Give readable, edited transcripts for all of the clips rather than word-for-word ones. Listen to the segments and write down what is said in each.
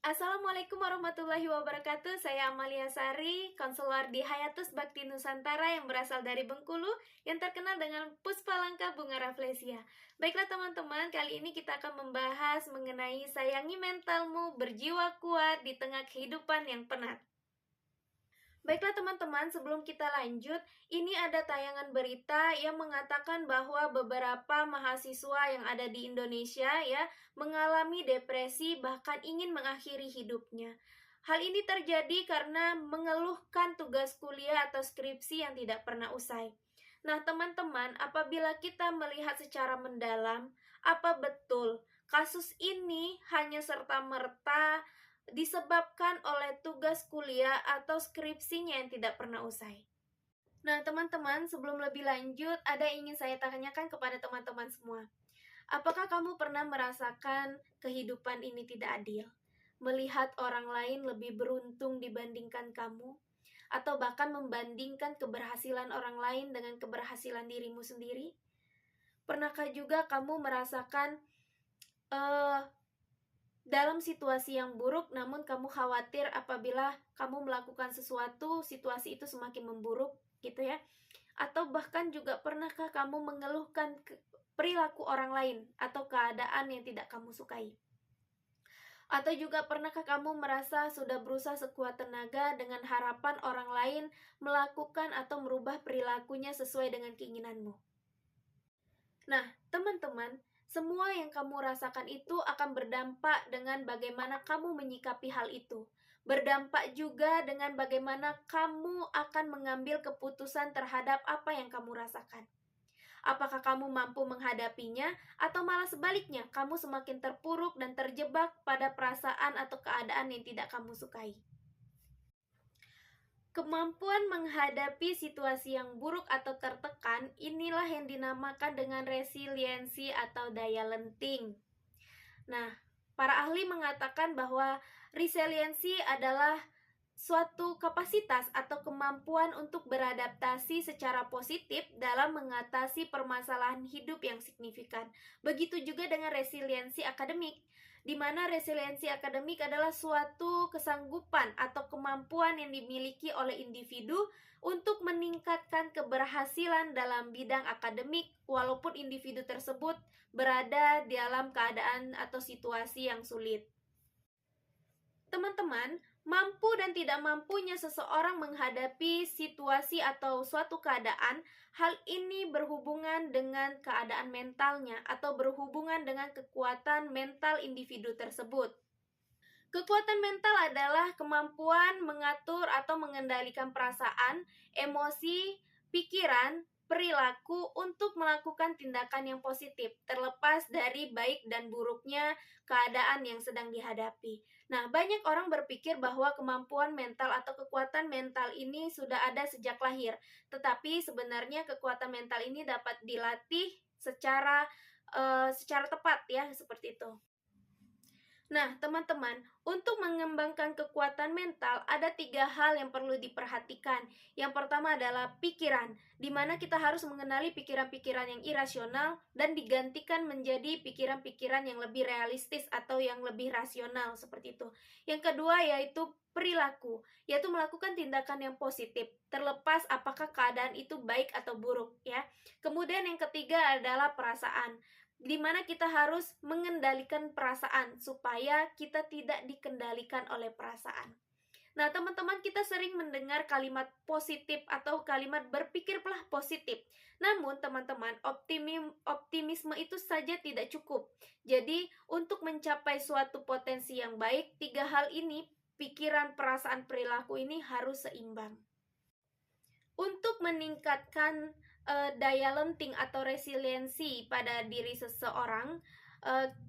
Assalamualaikum warahmatullahi wabarakatuh. Saya Amalia Sari, konselor di Hayatus Bakti Nusantara yang berasal dari Bengkulu yang terkenal dengan Puspalangka Bunga Rafflesia. Baiklah teman-teman, kali ini kita akan membahas mengenai sayangi mentalmu, berjiwa kuat di tengah kehidupan yang penat. Baiklah teman-teman, sebelum kita lanjut, ini ada tayangan berita yang mengatakan bahwa beberapa mahasiswa yang ada di Indonesia ya mengalami depresi bahkan ingin mengakhiri hidupnya. Hal ini terjadi karena mengeluhkan tugas kuliah atau skripsi yang tidak pernah usai. Nah, teman-teman, apabila kita melihat secara mendalam, apa betul kasus ini hanya serta-merta disebabkan oleh tugas kuliah atau skripsinya yang tidak pernah usai? Nah, teman-teman, sebelum lebih lanjut, ada yang ingin saya tanyakan kepada teman-teman semua. Apakah kamu pernah merasakan kehidupan ini tidak adil? Melihat orang lain lebih beruntung dibandingkan kamu? Atau bahkan membandingkan keberhasilan orang lain dengan keberhasilan dirimu sendiri? Pernahkah juga kamu merasakan dalam situasi yang buruk, namun kamu khawatir apabila kamu melakukan sesuatu, situasi itu semakin memburuk, gitu ya? Atau bahkan juga pernahkah kamu mengeluhkan perilaku orang lain atau keadaan yang tidak kamu sukai? Atau juga pernahkah kamu merasa sudah berusaha sekuat tenaga dengan harapan orang lain melakukan atau merubah perilakunya sesuai dengan keinginanmu? Nah, teman-teman, semua yang kamu rasakan itu akan berdampak dengan bagaimana kamu menyikapi hal itu. Berdampak juga dengan bagaimana kamu akan mengambil keputusan terhadap apa yang kamu rasakan. Apakah kamu mampu menghadapinya, atau malah sebaliknya, kamu semakin terpuruk dan terjebak pada perasaan atau keadaan yang tidak kamu sukai. Kemampuan menghadapi situasi yang buruk atau tertekan, inilah yang dinamakan dengan resiliensi atau daya lenting. Nah, para ahli mengatakan bahwa resiliensi adalah suatu kapasitas atau kemampuan untuk beradaptasi secara positif dalam mengatasi permasalahan hidup yang signifikan. Begitu juga dengan resiliensi akademik, di mana resiliensi akademik adalah suatu kesanggupan atau kemampuan yang dimiliki oleh individu untuk meningkatkan keberhasilan dalam bidang akademik walaupun individu tersebut berada dalam keadaan atau situasi yang sulit. Teman-teman, mampu dan tidak mampunya seseorang menghadapi situasi atau suatu keadaan, hal ini berhubungan dengan keadaan mentalnya atau berhubungan dengan kekuatan mental individu tersebut. Kekuatan mental adalah kemampuan mengatur atau mengendalikan perasaan, emosi, pikiran, perilaku untuk melakukan tindakan yang positif, terlepas dari baik dan buruknya keadaan yang sedang dihadapi. Nah, banyak orang berpikir bahwa kemampuan mental atau kekuatan mental ini sudah ada sejak lahir, tetapi sebenarnya kekuatan mental ini dapat dilatih secara tepat ya, seperti itu. Nah, teman-teman, untuk mengembangkan kekuatan mental, ada 3 hal yang perlu diperhatikan. Yang pertama adalah pikiran, di mana kita harus mengenali pikiran-pikiran yang irasional dan digantikan menjadi pikiran-pikiran yang lebih realistis atau yang lebih rasional, seperti itu. Yang kedua yaitu perilaku, yaitu melakukan tindakan yang positif, terlepas apakah keadaan itu baik atau buruk, ya. Kemudian yang ketiga adalah perasaan, di mana kita harus mengendalikan perasaan supaya kita tidak dikendalikan oleh perasaan. Nah, teman-teman, kita sering mendengar kalimat positif atau kalimat berpikirlah positif. Namun, teman-teman, optimisme itu saja tidak cukup. Jadi, untuk mencapai suatu potensi yang baik, 3 hal ini, pikiran, perasaan, perilaku ini harus seimbang. Untuk meningkatkan daya lenting atau resiliensi pada diri seseorang,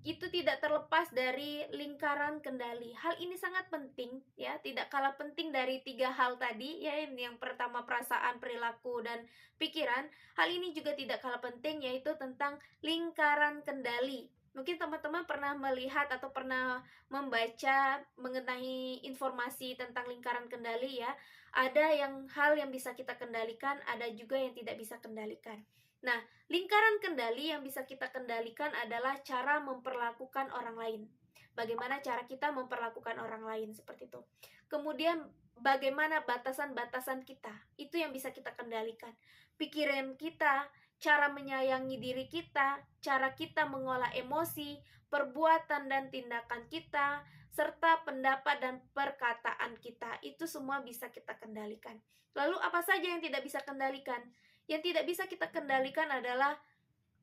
itu tidak terlepas dari lingkaran kendali. Hal ini sangat penting ya, tidak kalah penting dari 3 hal tadi ya, yang pertama perasaan, perilaku, dan pikiran. Hal ini juga tidak kalah penting, yaitu tentang lingkaran kendali. Mungkin teman-teman pernah melihat atau pernah membaca mengenai informasi tentang lingkaran kendali ya. Ada hal yang bisa kita kendalikan, ada juga yang tidak bisa kendalikan. Nah, lingkaran kendali yang bisa kita kendalikan adalah cara memperlakukan orang lain. bagaimana cara kita memperlakukan orang lain, seperti itu. Kemudian bagaimana batasan-batasan kita, itu yang bisa kita kendalikan. Pikiran kita, cara menyayangi diri kita, cara kita mengolah emosi, perbuatan dan tindakan kita, serta pendapat dan perkataan kita, itu semua bisa kita kendalikan. Lalu apa saja yang tidak bisa kendalikan? Yang tidak bisa kita kendalikan adalah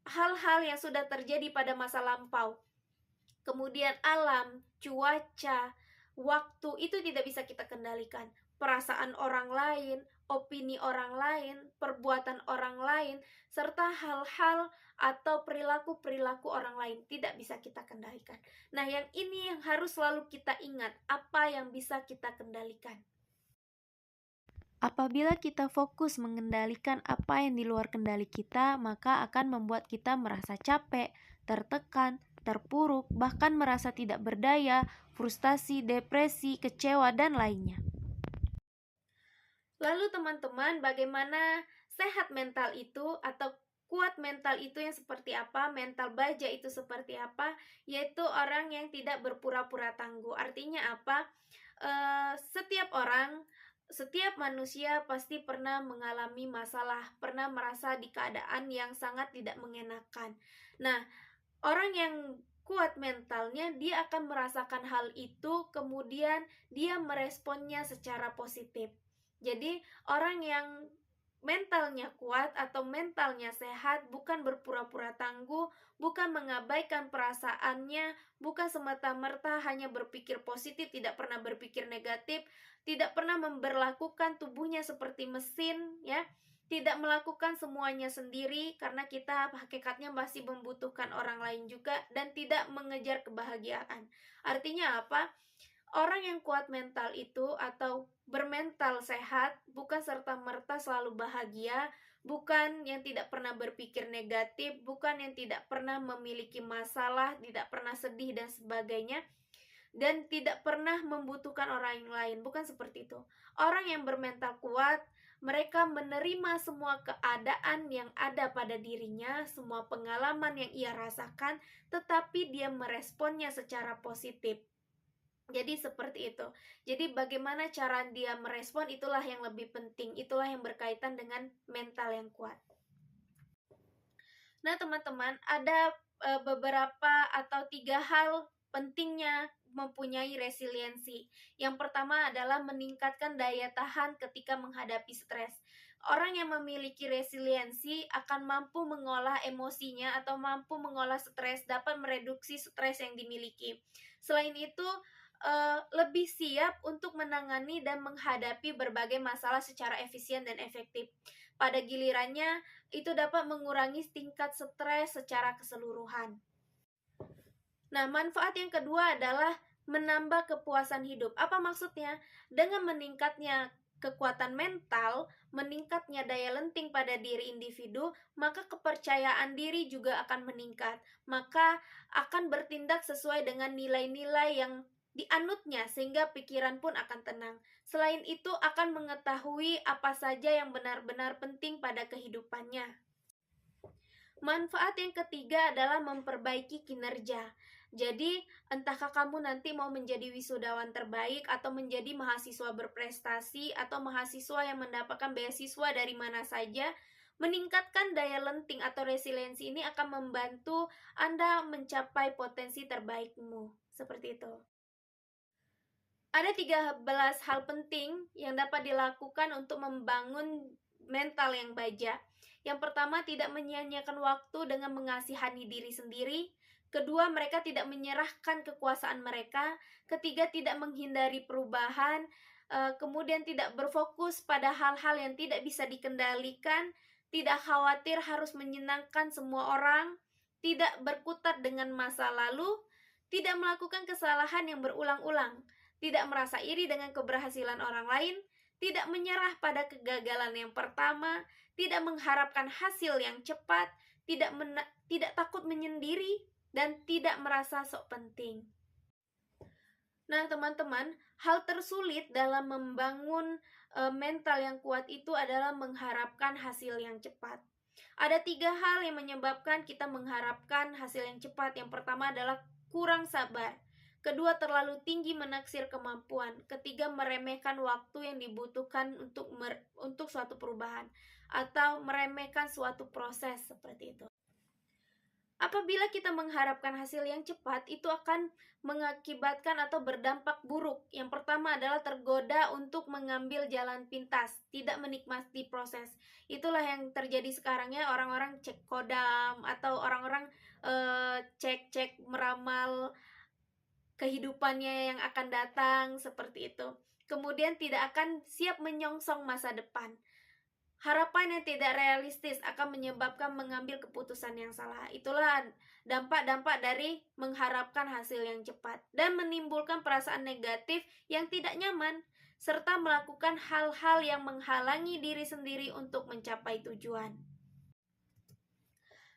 hal-hal yang sudah terjadi pada masa lampau. Kemudian alam, cuaca, waktu, itu tidak bisa kita kendalikan. Perasaan orang lain, opini orang lain, perbuatan orang lain, serta hal-hal atau perilaku-perilaku orang lain tidak bisa kita kendalikan. Nah, yang ini yang harus selalu kita ingat, apa yang bisa kita kendalikan. Apabila kita fokus mengendalikan apa yang di luar kendali kita, maka akan membuat kita merasa capek, tertekan, terpuruk, bahkan merasa tidak berdaya, frustasi, depresi, kecewa, dan lainnya. Lalu teman-teman, bagaimana sehat mental itu atau kuat mental itu yang seperti apa? Mental baja itu seperti apa? Yaitu orang yang tidak berpura-pura tangguh. Artinya apa? Setiap manusia pasti pernah mengalami masalah, pernah merasa di keadaan yang sangat tidak mengenakan. Nah, orang yang kuat mentalnya, dia akan merasakan hal itu, kemudian dia meresponnya secara positif. Jadi, orang yang mentalnya kuat atau mentalnya sehat bukan berpura-pura tangguh, bukan mengabaikan perasaannya, bukan semata-merta hanya berpikir positif, tidak pernah berpikir negatif, tidak pernah memberlakukan tubuhnya seperti mesin, ya. Tidak melakukan semuanya sendiri karena kita hakikatnya masih membutuhkan orang lain juga, dan tidak mengejar kebahagiaan. Artinya apa? Orang yang kuat mental itu atau bermental sehat bukan serta-merta selalu bahagia, bukan yang tidak pernah berpikir negatif, bukan yang tidak pernah memiliki masalah, tidak pernah sedih dan sebagainya, dan tidak pernah membutuhkan orang yang lain. Bukan seperti itu. Orang yang bermental kuat, mereka menerima semua keadaan yang ada pada dirinya, semua pengalaman yang ia rasakan, tetapi dia meresponnya secara positif. Jadi seperti itu. Jadi bagaimana cara dia merespon, itulah yang lebih penting. Itulah yang berkaitan dengan mental yang kuat. Nah teman-teman, ada beberapa atau 3 hal pentingnya mempunyai resiliensi. Yang pertama adalah meningkatkan daya tahan ketika menghadapi stres. Orang yang memiliki resiliensi akan mampu mengolah emosinya atau mampu mengolah stres, dapat mereduksi stres yang dimiliki. Selain itu, lebih siap untuk menangani dan menghadapi berbagai masalah secara efisien dan efektif. Pada gilirannya, itu dapat mengurangi tingkat stres secara keseluruhan. Nah, manfaat yang kedua adalah menambah kepuasan hidup. Apa maksudnya? Dengan meningkatnya kekuatan mental, meningkatnya daya lenting pada diri individu, maka kepercayaan diri juga akan meningkat. Maka akan bertindak sesuai dengan nilai-nilai yang dianutnya, sehingga pikiran pun akan tenang. Selain itu, akan mengetahui apa saja yang benar-benar penting pada kehidupannya. Manfaat yang ketiga adalah memperbaiki kinerja. Jadi, entahkah kamu nanti mau menjadi wisudawan terbaik atau menjadi mahasiswa berprestasi atau mahasiswa yang mendapatkan beasiswa dari mana saja, meningkatkan daya lenting atau resiliensi ini akan membantu Anda mencapai potensi terbaikmu. Seperti itu. Ada 13 hal penting yang dapat dilakukan untuk membangun mental yang baja. Yang pertama, tidak menyia-nyiakan waktu dengan mengasihani diri sendiri. Kedua, mereka tidak menyerahkan kekuasaan mereka. Ketiga, tidak menghindari perubahan. Kemudian tidak berfokus pada hal-hal yang tidak bisa dikendalikan. Tidak khawatir harus menyenangkan semua orang. Tidak berkutat dengan masa lalu. Tidak melakukan kesalahan yang berulang-ulang. Tidak merasa iri dengan keberhasilan orang lain, tidak menyerah pada kegagalan yang pertama, tidak mengharapkan hasil yang cepat, tidak takut menyendiri, dan tidak merasa sok penting. Nah teman-teman, hal tersulit dalam membangun mental yang kuat itu adalah mengharapkan hasil yang cepat. Ada 3 hal yang menyebabkan kita mengharapkan hasil yang cepat. Yang pertama adalah kurang sabar. Kedua, terlalu tinggi menaksir kemampuan. Ketiga, meremehkan waktu yang dibutuhkan untuk suatu perubahan atau meremehkan suatu proses seperti itu. Apabila kita mengharapkan hasil yang cepat, itu akan mengakibatkan atau berdampak buruk. Yang pertama adalah tergoda untuk mengambil jalan pintas, tidak menikmati proses. Itulah yang terjadi sekarang ya, orang-orang cek kodam atau orang-orang cek-cek meramal kehidupannya yang akan datang seperti itu. Kemudian tidak akan siap menyongsong masa depan. Harapan yang tidak realistis akan menyebabkan mengambil keputusan yang salah. Itulah dampak-dampak dari mengharapkan hasil yang cepat dan menimbulkan perasaan negatif yang tidak nyaman serta melakukan hal-hal yang menghalangi diri sendiri untuk mencapai tujuan.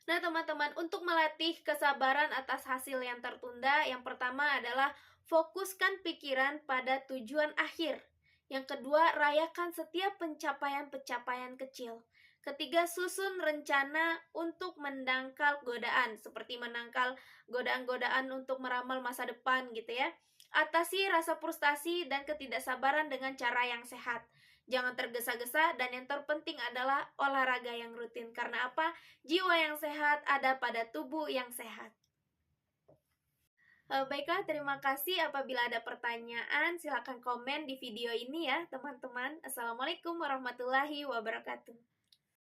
Nah, teman-teman, untuk melatih kesabaran atas hasil yang tertunda, yang pertama adalah fokuskan pikiran pada tujuan akhir. Yang kedua, rayakan setiap pencapaian-pencapaian kecil. Ketiga, susun rencana untuk mendangkal godaan, seperti menangkal godaan-godaan untuk meramal masa depan gitu ya. Atasi rasa frustasi dan ketidaksabaran dengan cara yang sehat. Jangan tergesa-gesa dan yang terpenting adalah olahraga yang rutin. Karena apa? Jiwa yang sehat ada pada tubuh yang sehat. Baiklah, terima kasih. Apabila ada pertanyaan, silakan komen di video ini ya, teman-teman. Assalamualaikum warahmatullahi wabarakatuh.